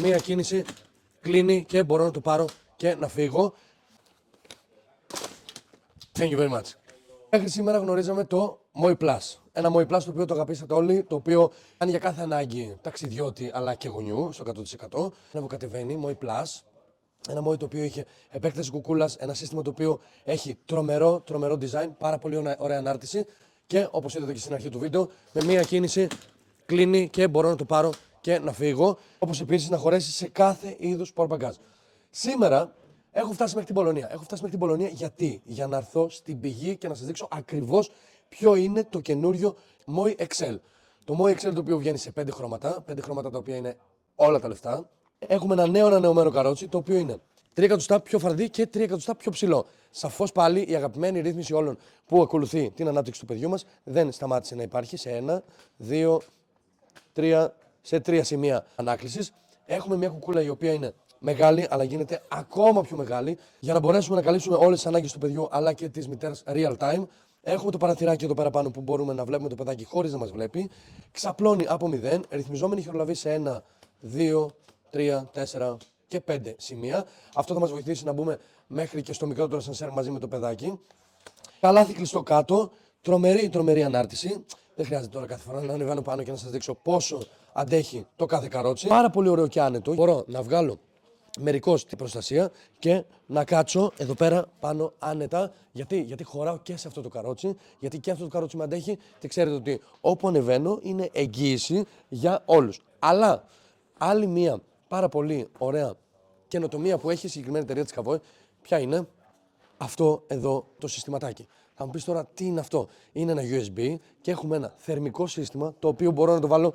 μία κίνηση κλείνει και μπορώ να το πάρω και να φύγω. Thank you very much. Μέχρι σήμερα γνωρίζαμε το Moi Plus. Ένα Moi Plus το οποίο το αγαπήσατε όλοι, το οποίο κάνει για κάθε ανάγκη ταξιδιώτη αλλά και γονιού στο 100%. Ένα κατεβαίνει, Moi Plus. Ένα Moi το οποίο είχε επέκταση κουκούλας, ένα σύστημα το οποίο έχει τρομερό design, πάρα πολύ ωραία ανάρτηση και όπως είδατε και στην αρχή του βίντεο, με μία κίνηση κλείνει και μπορώ να το πάρω και να φύγω, όπως επίσης να χωρέσει σε κάθε είδους portbagage. Σήμερα έχω φτάσει μέχρι την Πολωνία. Έχω φτάσει μέχρι την Πολωνία γιατί? Για να έρθω στην πηγή και να σας δείξω ακριβώς ποιο είναι το καινούριο Moi Excel. Το Moi Excel το οποίο βγαίνει σε 5 χρώματα, 5 χρώματα τα οποία είναι όλα τα λεφτά. Έχουμε ένα νέο ανανεωμένο καρότσι το οποίο είναι 3 εκατοστά πιο φαρδί και 3 εκατοστά πιο ψηλό. Σαφώς πάλι η αγαπημένη ρύθμιση όλων που ακολουθεί την ανάπτυξη του παιδιού μας δεν σταμάτησε να υπάρχει σε 1, 2, 3, σε 3 σημεία ανάκλησης. Έχουμε μια κουκούλα η οποία είναι μεγάλη, αλλά γίνεται ακόμα πιο μεγάλη για να μπορέσουμε να καλύψουμε όλες τις ανάγκες του παιδιού αλλά και της μητέρας real time. Έχουμε το παραθυράκι εδώ πέρα πάνω που μπορούμε να βλέπουμε το παιδάκι χωρίς να μας βλέπει. Ξαπλώνει από 0, ρυθμιζόμενη χειρολαβή σε 1, 2, 3, 4 και 5 σημεία. Αυτό θα μας βοηθήσει να μπούμε μέχρι και στο μικρότερο ασανσέρ μαζί με το παιδάκι. Καλάθι κλειστό κάτω, τρομερή ανάρτηση. Δεν χρειάζεται τώρα κάθε φορά να ανεβαίνω πάνω και να σας δείξω πόσο αντέχει το κάθε καρότσι. Πάρα πολύ ωραίο και άνετο. Μπορώ να βγάλω μερικώς την προστασία και να κάτσω εδώ πέρα πάνω άνετα. Γιατί χωράω και σε αυτό το καρότσι, γιατί και αυτό το καρότσι με αντέχει και ξέρετε ότι όπου ανεβαίνω είναι εγγύηση για όλους. Αλλά άλλη μία πάρα πολύ ωραία καινοτομία που έχει η συγκεκριμένη εταιρεία της Kavoy, ποια είναι? Αυτό εδώ το συστηματάκι. Θα μου πεις τώρα τι είναι αυτό? Είναι ένα USB και έχουμε ένα θερμικό σύστημα το οποίο μπορώ να το βάλω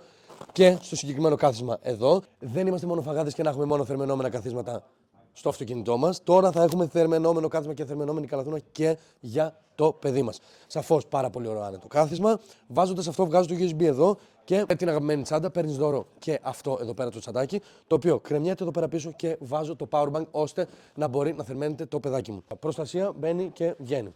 και στο συγκεκριμένο κάθισμα εδώ. Δεν είμαστε μόνο φαγάδες και να έχουμε μόνο θερμαινόμενα καθίσματα στο αυτοκίνητό μας. Τώρα θα έχουμε θερμαινόμενο κάθισμα και θερμαινόμενη καλαθούνα και για το παιδί μας. Σαφώς πάρα πολύ ωραίο άνετο κάθισμα. Βάζοντας αυτό, βγάζω το USB εδώ και με την αγαπημένη τσάντα παίρνεις δώρο και αυτό εδώ πέρα το τσαντάκι, το οποίο κρεμιέται εδώ πέρα πίσω και βάζω το powerbank ώστε να μπορεί να θερμαίνεται το παιδάκι μου. Προστασία μπαίνει και βγαίνει.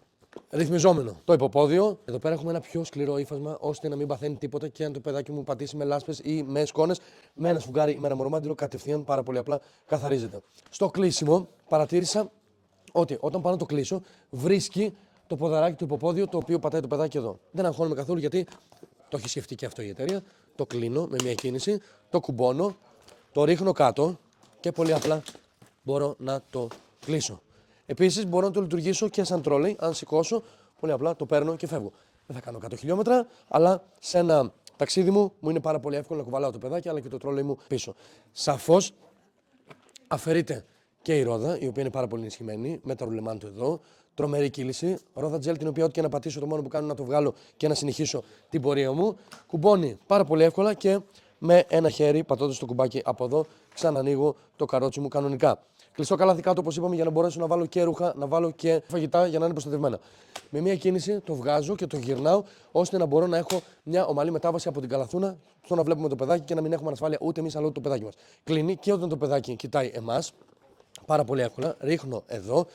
Ρυθμιζόμενο το υποπόδιο. Εδώ πέρα έχουμε ένα πιο σκληρό ύφασμα ώστε να μην παθαίνει τίποτα και αν το παιδάκι μου πατήσει με λάσπες ή με σκόνες, με ένα σφουγγάρι με ένα μορομάντιλο κατευθείαν πάρα πολύ απλά καθαρίζεται. Στο κλείσιμο παρατήρησα ότι όταν πάω να το κλείσω, βρίσκει το ποδαράκι του υποπόδιο το οποίο πατάει το παιδάκι εδώ. Δεν αγχώνομαι καθόλου γιατί το έχει σκεφτεί και αυτό η εταιρεία. Το κλείνω με μια κίνηση, το κουμπώνω, το ρίχνω κάτω και πολύ απλά μπορώ να το κλείσω. Επίσης μπορώ να το λειτουργήσω και σαν τρόλεϊ, αν σηκώσω, πολύ απλά το παίρνω και φεύγω. Δεν θα κάνω 100 χιλιόμετρα, αλλά σε ένα ταξίδι μου είναι πάρα πολύ εύκολο να κουβαλάω το παιδάκι αλλά και το τρόλεϊ μου πίσω. Σαφώς αφαιρείται και η ρόδα, η οποία είναι πάρα πολύ ενισχυμένη, με τα ρουλεμάν του εδώ. Τρομερή κύληση. Ρόδα gel, την οποία ό,τι και να πατήσω, το μόνο που κάνω είναι να το βγάλω και να συνεχίσω την πορεία μου. Κουμπώνει πάρα πολύ εύκολα και με ένα χέρι, πατώντας το κουμπάκι από εδώ, ξανανοίγω το καρότσι μου κανονικά. Κλειστό καλάθι κάτω, όπως είπαμε, για να μπορέσω να βάλω και ρούχα, να βάλω και φαγητά για να είναι προστατευμένα. Με μία κίνηση το βγάζω και το γυρνάω, ώστε να μπορώ να έχω μια ομαλή μετάβαση από την καλαθούνα στο να βλέπουμε το παιδάκι και να μην έχουμε ανασφάλεια ούτε εμείς αλλά ούτε το παιδάκι μας. Κλείνει και όταν το παιδάκι κοιτάει εμάς, πάρα πολύ εύκολα, ρίχνω εδώ,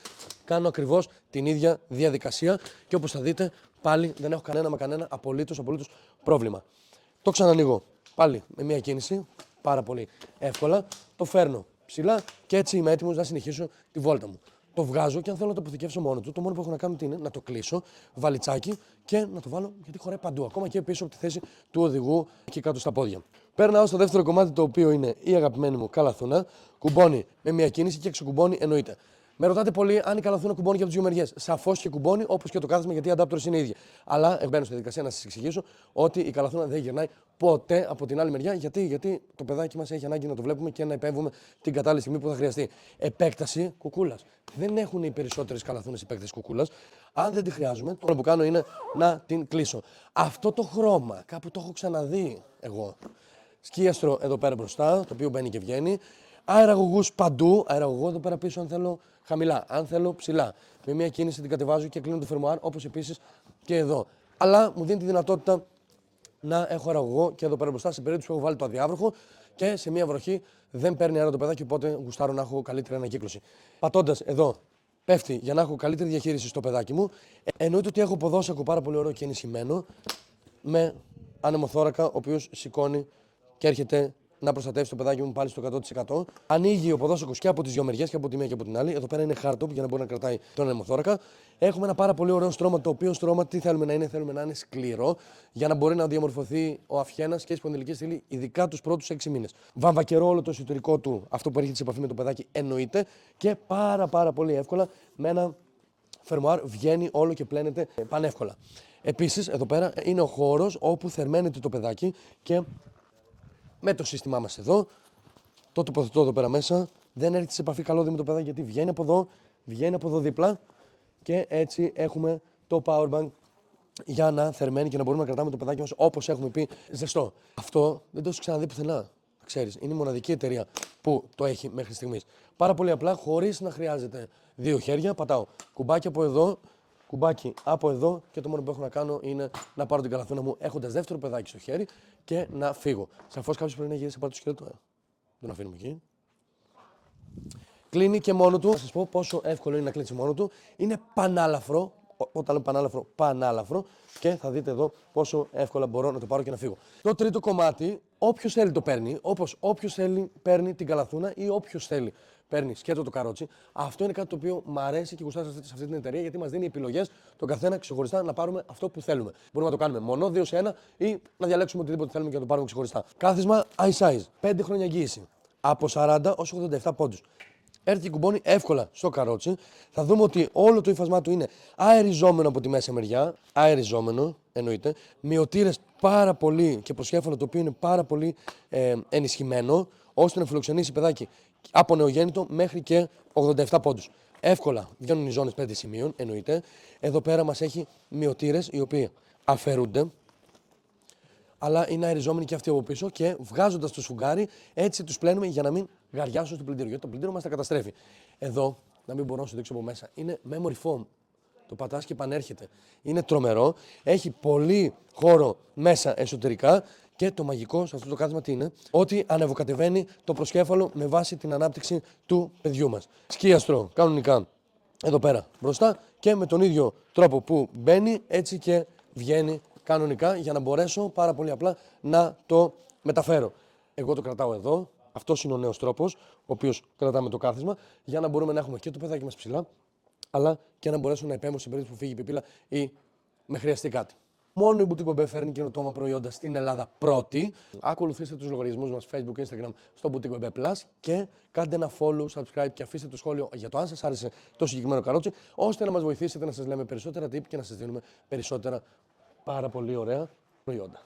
κάνω ακριβώς την ίδια διαδικασία και όπως θα δείτε πάλι δεν έχω κανένα απολύτως πρόβλημα. Το ξανανοίγω πάλι με μία κίνηση, πάρα πολύ εύκολα, το φέρνω ψηλά και έτσι είμαι έτοιμος να συνεχίσω τη βόλτα μου. Το βγάζω και αν θέλω να το αποθηκεύσω μόνο του, το μόνο που έχω να κάνω είναι να το κλείσω, βαλιτσάκι και να το βάλω γιατί χωράει παντού. Ακόμα και πίσω από τη θέση του οδηγού εκεί κάτω στα πόδια. Περνάω στο δεύτερο κομμάτι το οποίο είναι η αγαπημένη μου καλαθούνα. Κουμπώνει με μια κίνηση και ξεκουμπώνει εννοείται. Με ρωτάτε πολύ αν η καλαθούνα κουμπώνει και από τις δύο μεριές. Σαφώς και κουμπώνει όπως και το κάθισμα γιατί οι αντάπτορες είναι ίδιοι. Αλλά μπαίνω στη διαδικασία να σας εξηγήσω ότι η καλαθούνα δεν γυρνάει ποτέ από την άλλη μεριά. Γιατί το παιδάκι μας έχει ανάγκη να το βλέπουμε και να επέμβουμε την κατάλληλη στιγμή που θα χρειαστεί. Επέκταση κουκούλας. Δεν έχουν οι περισσότερες καλαθούνες επέκταση κουκούλας. Αν δεν τη χρειάζομαι, το μόνο που κάνω είναι να την κλείσω. Αυτό το χρώμα κάπου το έχω ξαναδεί εγώ. Σκίαστρο εδώ πέρα μπροστά, το οποίο μπαίνει και βγαίνει. Αεραγωγούς παντού, αεραγωγό εδώ πέρα πίσω αν θέλω χαμηλά, αν θέλω ψηλά. Με μια κίνηση την κατεβάζω και κλείνω το φερμοάρ όπως επίσης και εδώ. Αλλά μου δίνει τη δυνατότητα να έχω αεραγωγό και εδώ πέρα μπροστά σε περίπτωση που έχω βάλει το αδιάβροχο και σε μια βροχή δεν παίρνει αέρα το παιδάκι, οπότε γουστάρω να έχω καλύτερη ανακύκλωση. Πατώντας εδώ πέφτει για να έχω καλύτερη διαχείριση στο παιδάκι μου. Εννοείται ότι έχω ποδόσακο πάρα πολύ ωραίο και ενισχυμένο με ανεμοθώρακα, ο οποίος σηκώνει και έρχεται να προστατεύσει το παιδάκι μου πάλι στο 100%. Ανοίγει ο ποδόσοκος και από τις δύο μεριές, και από τη μία και από την άλλη. Εδώ πέρα είναι hardtop για να μπορεί να κρατάει τον αιμοθώρακα. Έχουμε ένα πάρα πολύ ωραίο στρώμα, το οποίο στρώμα τι θέλουμε να είναι, θέλουμε να είναι σκληρό, για να μπορεί να διαμορφωθεί ο αυχένας και η σπονδυλική στήλη, ειδικά τους πρώτους 6 μήνες. Βαμβακερό όλο το εσωτερικό του, αυτό που έρχεται σε επαφή με το παιδάκι, εννοείται, και πάρα πολύ εύκολα με ένα φερμουάρ βγαίνει όλο και πλένεται πανεύκολα. Επίσης, εδώ πέρα είναι ο χώρος όπου θερμαίνεται το παιδάκι και με το σύστημά μας εδώ, το τοποθετώ εδώ πέρα μέσα, δεν έρχεται σε επαφή καλώδιο με το παιδάκι γιατί βγαίνει από εδώ δίπλα και έτσι έχουμε το powerbank για να θερμαίνει και να μπορούμε να κρατάμε το παιδάκι μας όπως έχουμε πει ζεστό. Αυτό δεν το έχω ξαναδεί πουθενά. Ξέρεις, είναι η μοναδική εταιρεία που το έχει μέχρι στιγμής. Πάρα πολύ απλά, χωρίς να χρειάζεται δύο χέρια, πατάω κουμπάκι από εδώ, κουμπάκι από εδώ και το μόνο που έχω να κάνω είναι να πάρω την καλαθούνα μου έχοντας δεύτερο παιδάκι στο χέρι και να φύγω. Σαφώς κάποιος πρέπει να γυρίσει σε πάρει το σκελετό. Τον αφήνουμε εκεί. Κλείνει και μόνο του. Θα σας πω πόσο εύκολο είναι να κλείσει μόνο του. Είναι πανάλαφρο. Όταν λέω πανάλαφρο και θα δείτε εδώ πόσο εύκολα μπορώ να το πάρω και να φύγω. Το τρίτο κομμάτι, όποιος θέλει το παίρνει, όπως όποιος θέλει παίρνει την καλαθούνα ή όποιος θέλει παίρνει σκέτο το καρότσι. Αυτό είναι κάτι το οποίο μου αρέσει και γουστάρω σε αυτή την εταιρεία γιατί μας δίνει επιλογές τον καθένα ξεχωριστά να πάρουμε αυτό που θέλουμε. Μπορούμε να το κάνουμε μονό, 2 σε 1 ή να διαλέξουμε οτιδήποτε θέλουμε και να το πάρουμε ξεχωριστά. Κάθισμα iSize, 5 χρόνια εγγύηση. Από 40 ως 87 πόντους. Έρχεται και κουμπώνει εύκολα στο καρότσι. Θα δούμε ότι όλο το ύφασμά του είναι αεριζόμενο από τη μέσα μεριά. Αεριζόμενο, εννοείται. Μυωτήρες πάρα πολύ και προσκέφαλο το οποίο είναι πάρα πολύ ενισχυμένο, ώστε να φιλοξενήσει παιδάκι από νεογέννητο μέχρι και 87 πόντους. Εύκολα βγαίνουν οι ζώνες 5 σημείων, εννοείται. Εδώ πέρα μας έχει μυωτήρες οι οποίοι αφαιρούνται, αλλά είναι αεριζόμενοι και αυτοί από πίσω και βγάζοντας το σφουγγάρι, έτσι τους πλένουμε για να μην γαριάσουν στο πλυντήριο. Γιατί το πλυντήριο μας τα καταστρέφει. Εδώ, να μην μπορώ να σου δείξω από μέσα, είναι memory foam. Το πατάς και επανέρχεται. Είναι τρομερό. Έχει πολύ χώρο μέσα εσωτερικά και το μαγικό σε αυτό το κάθισμα τι είναι, ότι ανεβοκατεβαίνει το προσκέφαλο με βάση την ανάπτυξη του παιδιού μας. Σκίαστρο, κανονικά, εδώ πέρα μπροστά και με τον ίδιο τρόπο που μπαίνει, έτσι και βγαίνει κανονικά για να μπορέσω πάρα πολύ απλά να το μεταφέρω. Εγώ το κρατάω εδώ. Αυτός είναι ο νέος τρόπος, ο οποίος κρατάμε το κάθισμα, για να μπορούμε να έχουμε και το παιδάκι μας ψηλά, αλλά και να μπορέσουμε να επέμβουμε στην περίπτωση που φύγει η πιπίλα ή με χρειαστεί κάτι. Μόνο η Boutique Bebe φέρνει καινοτόμα προϊόντα στην Ελλάδα πρώτη. Ακολουθήστε τους λογαριασμούς μας Facebook, Instagram στο Boutique Bebe Plus και κάντε ένα follow, subscribe και αφήστε το σχόλιο για το αν σας άρεσε το συγκεκριμένο καρότσι, ώστε να μας βοηθήσετε να σας λέμε περισσότερα tip και να σας δίνουμε περισσότερα πάρα πολύ ωραία προϊόντα.